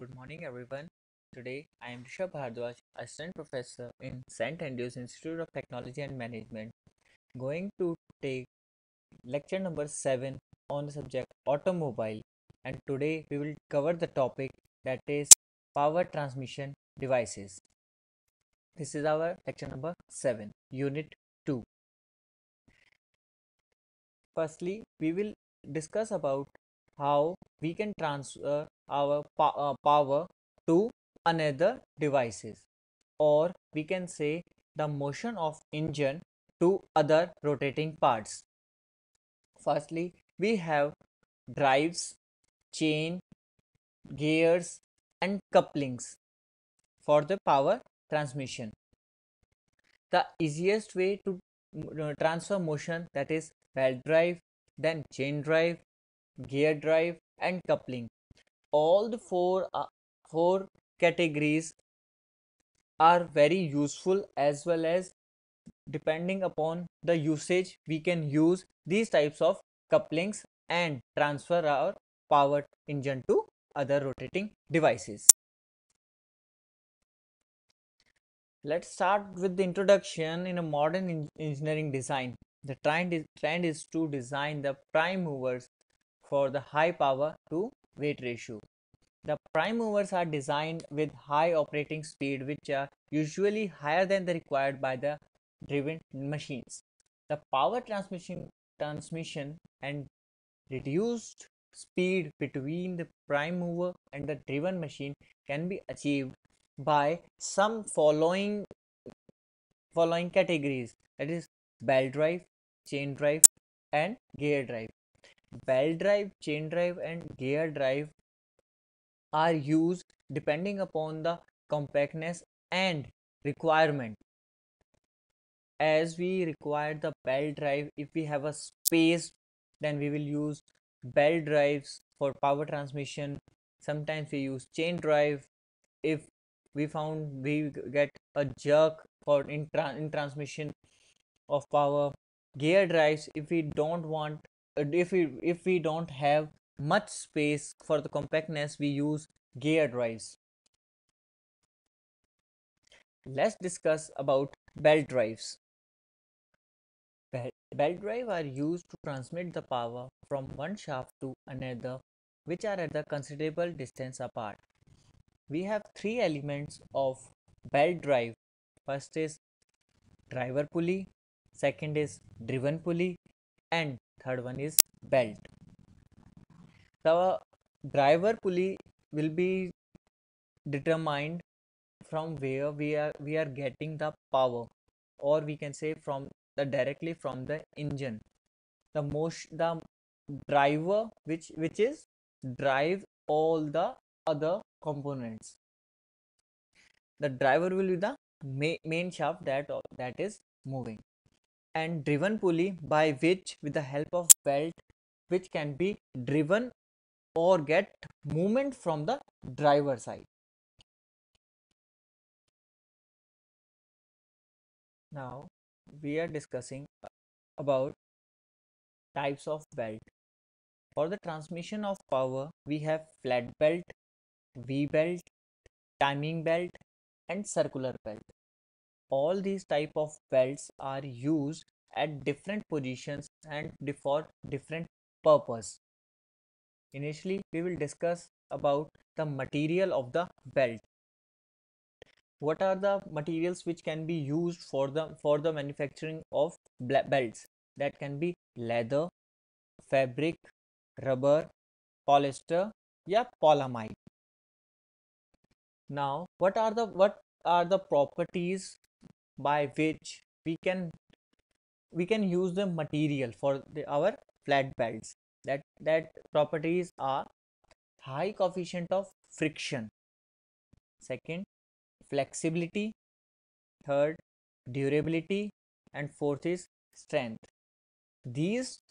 Good morning, everyone. Today, I am Rishabh Bhardwaj, Assistant Professor in St. Andrews Institute of Technology and Management, going to take lecture number 7 on the subject automobile. And today, we will cover the topic that is power transmission devices. This is our lecture number 7, Unit 2. Firstly, we will discuss about how we can transfer our power to another devices, or we can say the motion of engine to other rotating parts. Firstly, we have drives, chain, gears, and couplings for the power transmission. The easiest way to transfer motion, that is belt drive, then chain drive, gear drive, and coupling. All the four categories are very useful, as well as depending upon the usage we can use these types of couplings and transfer our power engine to other rotating devices. Let's start with the introduction. In a modern engineering design, the trend is to design the prime movers for the high power to weight ratio. The prime movers are designed with high operating speed, which are usually higher than the required by the driven machines. The power transmission and reduced speed between the prime mover and the driven machine can be achieved by some following categories, that is belt drive, chain drive, and gear drive. Belt drive, chain drive, and gear drive are used depending upon the compactness and requirement. As we require the belt drive, if we have a space, then we will use belt drives for power transmission. Sometimes we use chain drive if we found we get a jerk for in transmission of power. Gear drives, if we don't want, if we don't have much space for the compactness, we use gear drives. Let's discuss about belt drives. Belt drive are used to transmit the power from one shaft to another, which are at a considerable distance apart. We have three elements of belt drive. First is driver pulley, second is driven pulley, and third one is belt. The driver pulley will be determined from where we are getting the power, or we can say from the directly from the engine. The driver which is drive all the other components. The driver will be the main shaft that is moving, and driven pulley, by which with the help of belt, which can be driven or get movement from the driver side. Now we are discussing about types of belt. For the transmission of power, we have flat belt, V belt, timing belt, and circular belt. All these type of belts are used at different positions and for different purpose. Initially, we will discuss about the material of the belt. What are the materials which can be used for the manufacturing of belts? That can be leather, fabric, rubber, polyester, yeah, polyamide. Now, what are the properties by which we can use the material for our flat belts? That properties are high coefficient of friction, second flexibility, third durability, and fourth is strength. These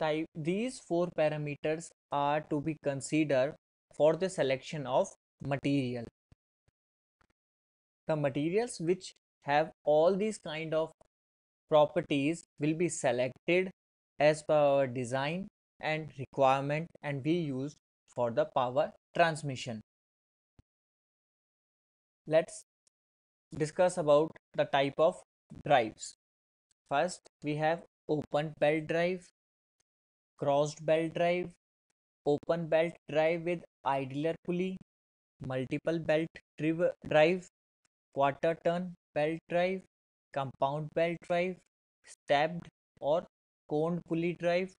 four parameters are to be considered for the selection of material. The materials which have all these kind of properties will be selected as per our design and requirement and be used for the power transmission. let's discuss about the type of drives. First, we have open belt drive, crossed belt drive, open belt drive with idler pulley, multiple belt drive, quarter turn belt drive, compound belt drive, stabbed or coned pulley drive,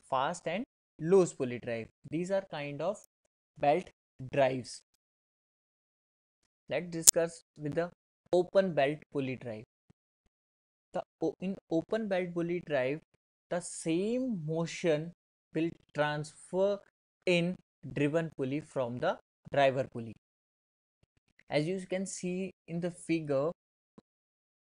fast and loose pulley drive. These are kind of belt drives. Let's discuss with the open belt pulley drive. In open belt pulley drive, the same motion will transfer in driven pulley from the driver pulley. As you can see in the figure,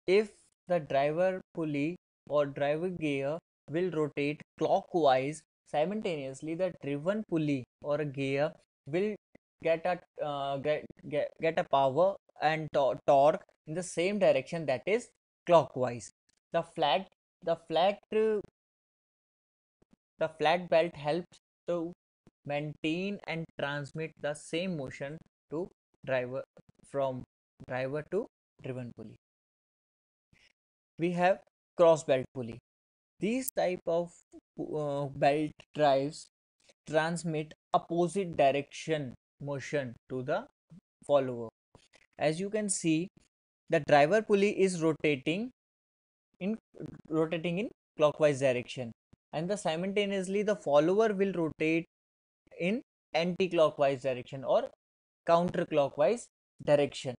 if the driver pulley or driver gear will rotate clockwise, simultaneously the driven pulley or a gear will get a power and torque in the same direction, that is clockwise. The flat the flat the flat belt helps to maintain and transmit the same motion to driver from driver to driven pulley. We have cross belt pulley. These type of belt drives transmit opposite direction motion to the follower. As you can see, the driver pulley is in rotating in clockwise direction, and the simultaneously the follower will rotate in anti-clockwise direction or counterclockwise direction.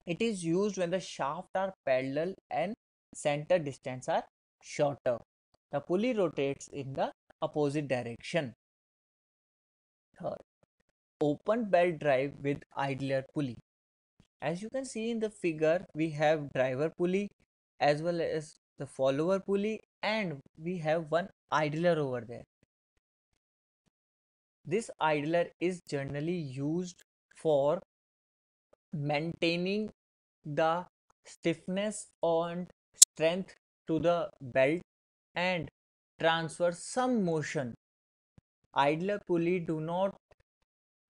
It is used when the shaft are parallel and center distance are shorter. The pulley rotates in the opposite direction. Third, open belt drive with idler pulley. As you can see in the figure, we have driver pulley as well as the follower pulley, and we have one idler over there. This idler is generally used for maintaining the stiffness and strength to the belt and transfer some motion. Idler pulley do not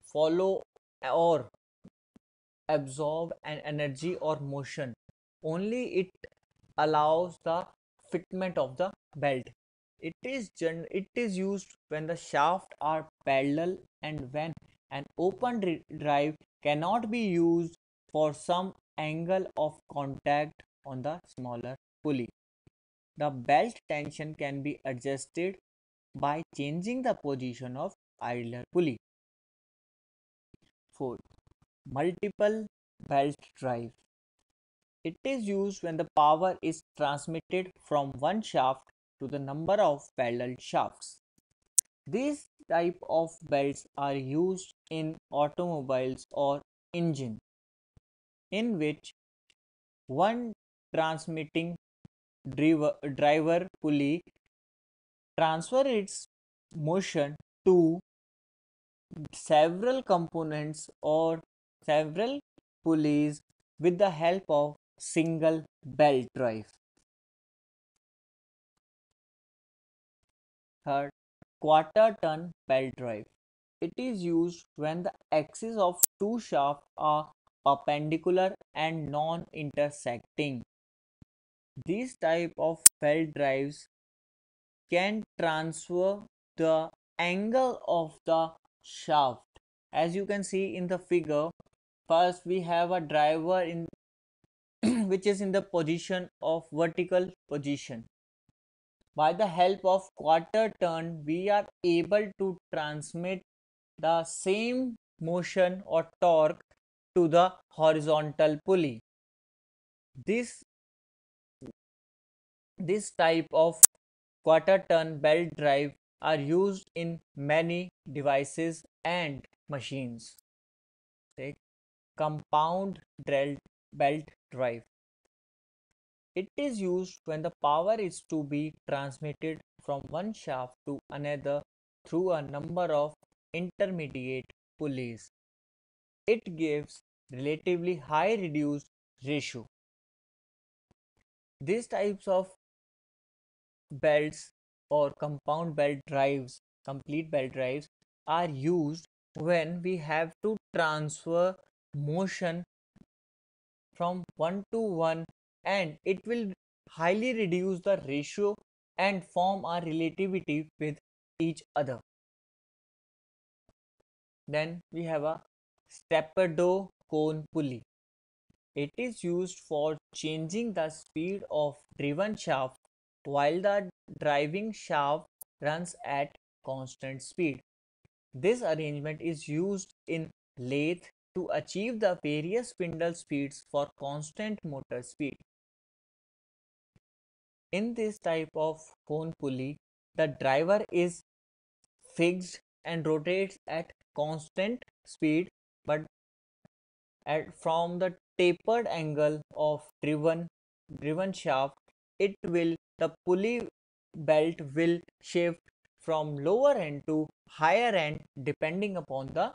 follow or absorb an energy or motion, only it allows the fitment of the belt. It is used when the shaft are parallel and when an open drive cannot be used for some angle of contact on the smaller pulley. The belt tension can be adjusted by changing the position of idler pulley. 4. Multiple belt drive. It is used when the power is transmitted from one shaft to the number of parallel shafts. These type of belts are used in automobiles or engine, in which one transmitting driver pulley transfer its motion to several components or several pulleys with the help of single belt drive. Third, quarter turn belt drive. It is used when the axes of two shafts are perpendicular and non-intersecting. These type of belt drives can transfer the angle of the shaft. As you can see in the figure, first we have a driver in which is in the position of vertical position. By the help of quarter turn, we are able to transmit the same motion or torque to the horizontal pulley. This type of quarter turn belt drive are used in many devices and machines. Take compound belt drive. It is used when the power is to be transmitted from one shaft to another through a number of intermediate pulleys. It gives relatively high reduced ratio. These types of belts or compound belt drives, complete belt drives, are used when we have to transfer motion from 1 to 1, and it will highly reduce the ratio and form a relativity with each other. Then we have a steppedo cone pulley. It is used for changing the speed of driven shaft while the driving shaft runs at constant speed. This arrangement is used in lathe to achieve the various spindle speeds for constant motor speed. In this type of cone pulley, the driver is fixed and rotates at constant speed, but from the tapered angle of driven shaft, it will the pulley belt will shift from lower end to higher end depending upon the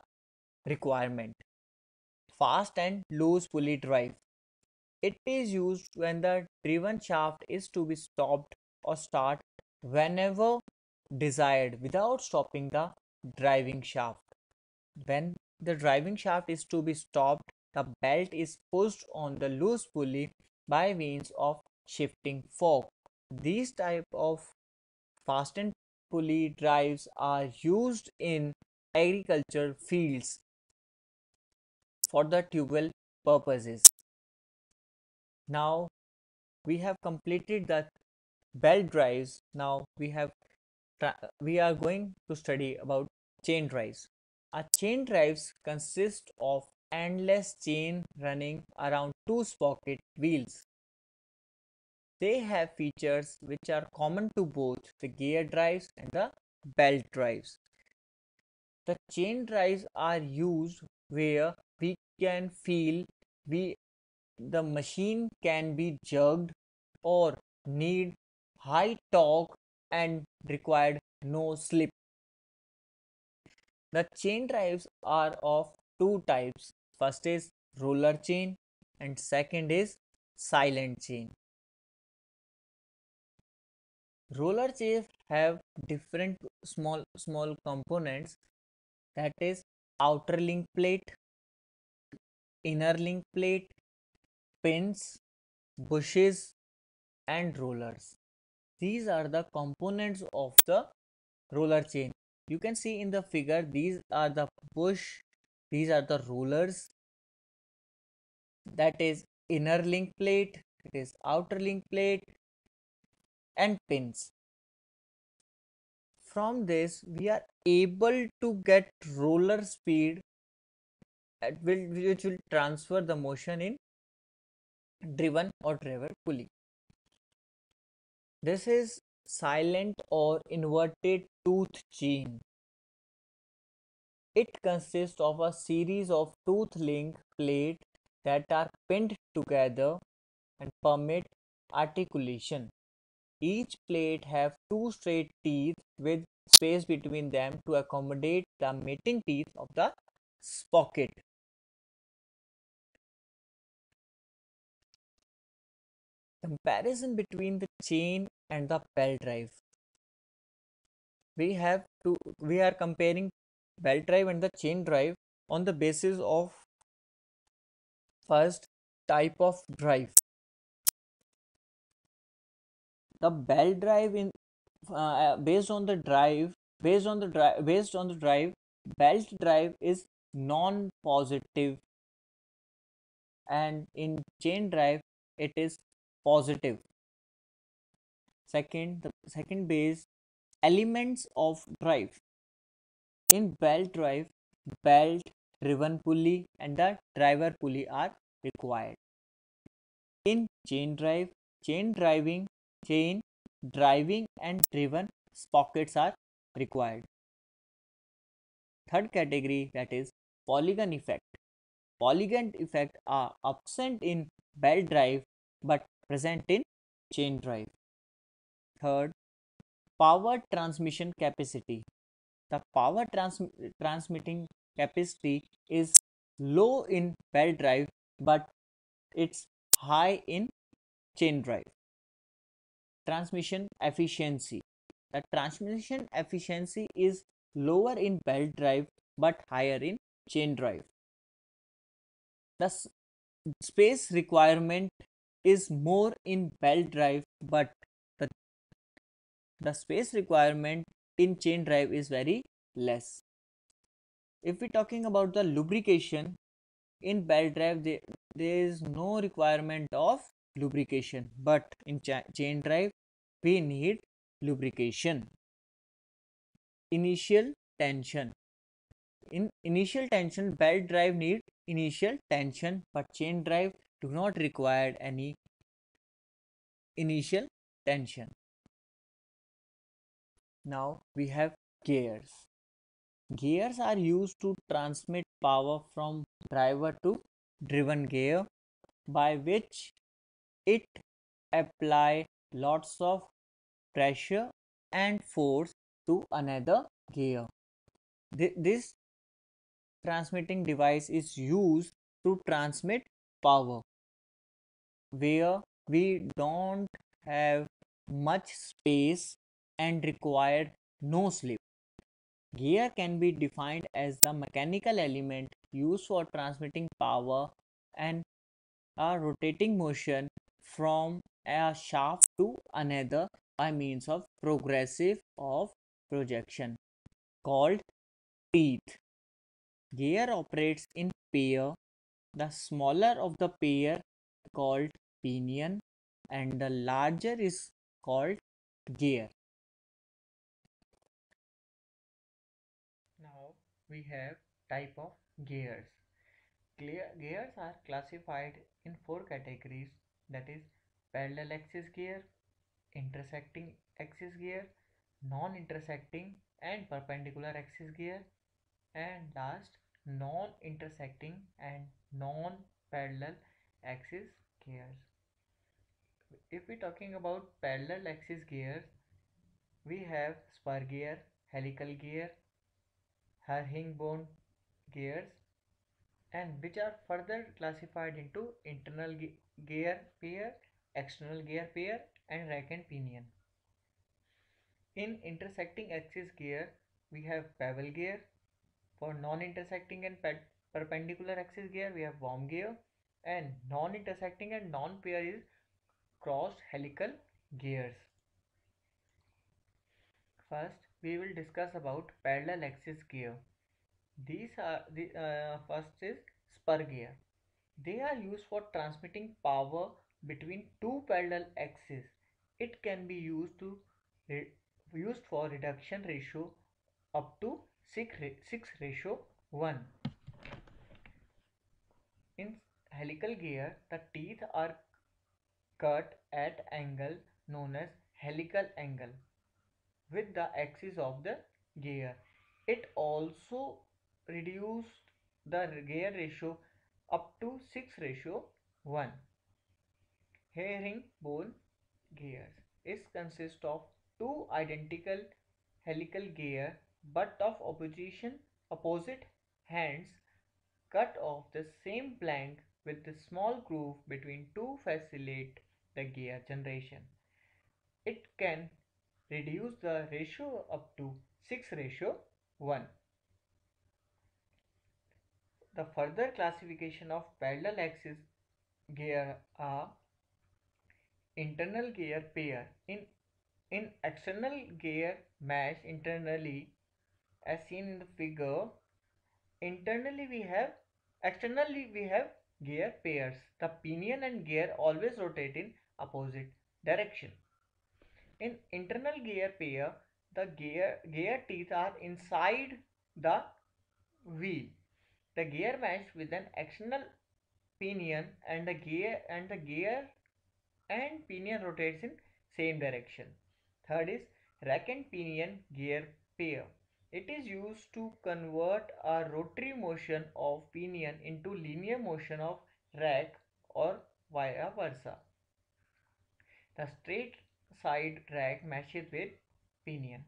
requirement. Fast and loose pulley drive. It is used when the driven shaft is to be stopped or start whenever desired without stopping the driving shaft. When the driving shaft is to be stopped, the belt is pushed on the loose pulley by means of shifting fork. These type of fastened pulley drives are used in agriculture fields for the tubular purposes. Now we have completed the belt drives. Now we are going to study about chain drives. A chain drives consist of endless chain running around two sprocket wheels. They have features which are common to both the gear drives and the belt drives. The chain drives are used where we can feel we the machine can be jerked or need high torque and required no slip. The chain drives are of two types. First is roller chain and second is silent chain. Roller chains have different small components, that is outer link plate, inner link plate, pins, bushes and rollers. These are the components of the roller chain. You can see in the figure, these are the bush, these are the rollers, that is inner link plate, it is outer link plate and pins. From this we are able to get roller speed which will transfer the motion in driven or driver pulley. This is silent or inverted tooth chain. It consists of a series of tooth link plates that are pinned together and permit articulation. Each plate have two straight teeth with space between them to accommodate the mating teeth of the sprocket. Comparison between the chain and the belt drive. We are comparing belt drive and the chain drive on the basis of first type of drive. The belt drive in based on the drive belt drive is non-positive, and in chain drive it is positive. Second, the second base elements of drive. In belt drive, belt, driven pulley and the driver pulley are required. In chain drive, chain driving and driven sprockets are required. Third category, that is polygon effect. Polygon effect are absent in belt drive but present in chain drive. Third, power transmission capacity. The transmitting capacity is low in belt drive but it's high in chain drive. Transmission efficiency. The transmission efficiency is lower in belt drive but higher in chain drive. Thus, space requirement is more in belt drive, but the, the space requirement in chain drive is very less. If we're talking about the lubrication, in belt drive there is no requirement of lubrication, but in chain drive we need lubrication. Initial tension. In initial tension, belt drive need initial tension, but chain drive do not require any initial tension. Now we have gears. Gears are used to transmit power from driver to driven gear, by which it apply lots of pressure and force to another gear. This transmitting device is used to transmit power where we don't have much space and require no slip. Gear can be defined as the mechanical element used for transmitting power and a rotating motion from a shaft to another by means of progressive of projection called teeth. Gear operates in pair. The smaller of the pair called pinion and the larger is called gear. Now we have type of gears. Gears are classified in four categories, that is parallel axis gear, intersecting axis gear, non-intersecting and perpendicular axis gear, and last non-intersecting and non-parallel axis gears. If we're talking about parallel axis gears, we have spur gear, helical gear, herringbone gears, and which are further classified into internal gear pair, external gear pair, and rack and pinion. In intersecting axis gear, we have bevel gear. For non-intersecting and perpendicular axis gear, we have worm gear, and non-intersecting and non-pair is crossed helical gears. First, we will discuss about parallel axis gear. These are the first is spur gear. They are used for transmitting power between two parallel axes. It can be used for reduction ratio up to 6:1. In helical gear, the teeth are cut at angle known as helical angle with the axis of the gear. It also reduced the gear ratio up to 6:1. Herringbone gears is consist of two identical helical gear but of opposite hands cut off the same plank with a small groove between to facilitate the gear generation. It can reduce the ratio up to 6:1. The further classification of parallel axis gear are internal gear pair. In external gear mesh internally, as seen in the figure, externally we have gear pairs. The pinion and gear always rotate in opposite direction. In internal gear pair, the gear teeth are inside the wheel. The gear mesh with an external pinion and the gear and pinion rotates in same direction. Third is rack and pinion gear pair. It is used to convert a rotary motion of pinion into linear motion of rack or vice versa. The straight side rack meshes with pinion.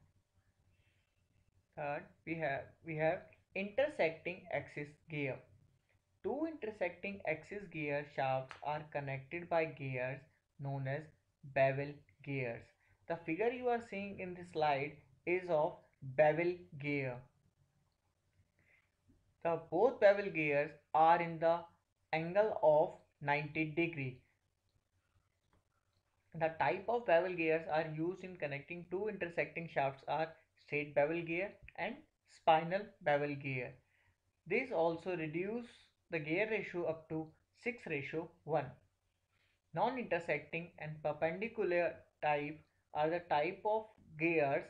Third, we have intersecting axis gear. Two intersecting axis gear shafts are connected by gears known as bevel gears. The figure you are seeing in the slide is of bevel gear. The both bevel gears are in the angle of 90 degree. The type of bevel gears are used in connecting two intersecting shafts are straight bevel gear and spinal bevel gear. These also reduce the gear ratio up to 6:1. Non-intersecting and perpendicular type are the type of gears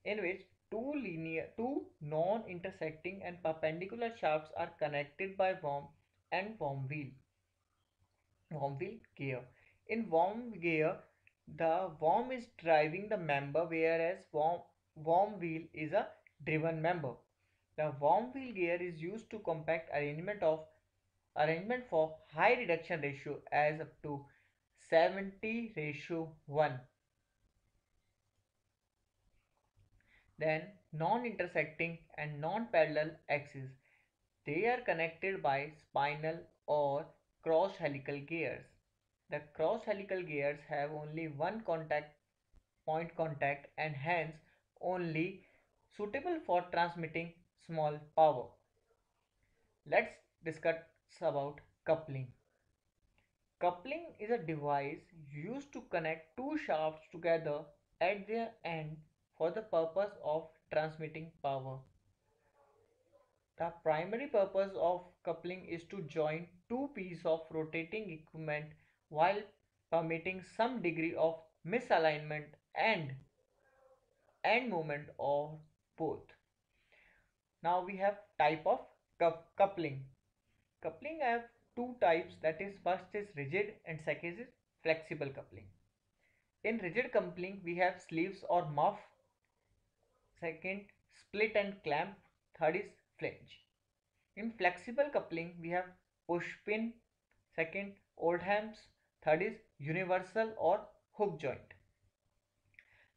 in which two non-intersecting and perpendicular shafts are connected by worm wheel gear. In worm gear, the worm is driving the member, whereas worm wheel is a driven member. The worm wheel gear is used to compact arrangement for high reduction ratio as up to 70:1. Then non-intersecting and non-parallel axes. They are connected by spinal or cross helical gears. The cross helical gears have only one contact and hence only suitable for transmitting small power. Let's discuss about coupling. Coupling is a device used to connect two shafts together at their end for the purpose of transmitting power. The primary purpose of coupling is to join two pieces of rotating equipment while permitting some degree of misalignment and end movement or both. Now we have type of coupling. Coupling have two types, that is first is rigid and second is flexible coupling. In rigid coupling we have sleeves or muff, second split and clamp, third is flange. In flexible coupling we have push pin, second Oldham's, third is universal or hook joint.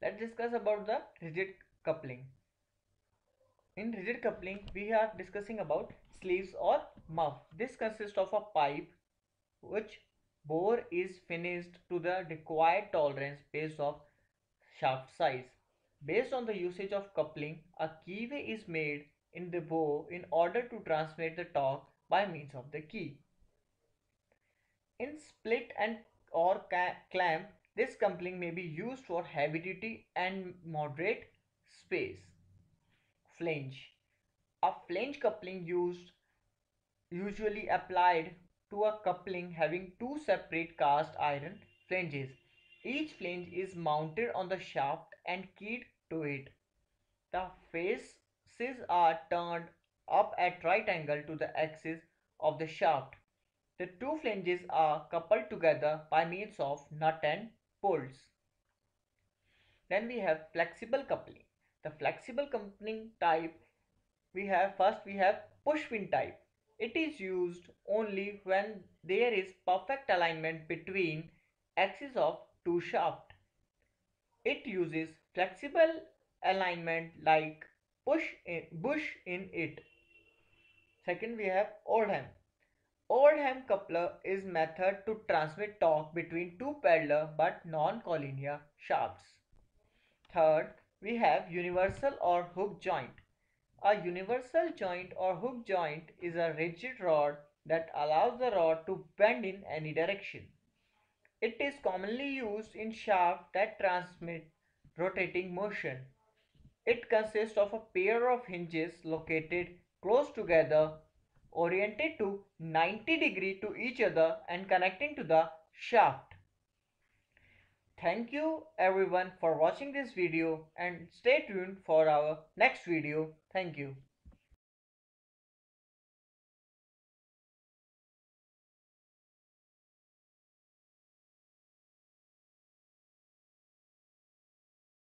Let's discuss about the rigid coupling. In rigid coupling we are discussing about sleeves or muff. This consists of a pipe which bore is finished to the required tolerance based on shaft size. Based on the usage of coupling, a keyway is made in the bow in order to transmit the torque by means of the key. In split and or clamp, this coupling may be used for heavy duty and moderate space. Flange. A flange coupling usually applied to a coupling having two separate cast iron flanges. Each flange is mounted on the shaft and keyed to it. The faces are turned up at right angle to the axis of the shaft. The two flanges are coupled together by means of nut and bolts. Then we have flexible coupling. The flexible coupling type we have push pin type. It is used only when there is perfect alignment between axes of two shafts. It uses flexible alignment like bush in it. Second we have Oldham. Oldham coupler is method to transmit torque between two parallel but non-collinear shafts. Third, we have universal or hook joint. A universal joint or hook joint is a rigid rod that allows the rod to bend in any direction. It is commonly used in shafts that transmit rotating motion. It consists of a pair of hinges located close together, oriented to 90 degree to each other and connecting to the shaft. Thank you everyone for watching this video and stay tuned for our next video. Thank you.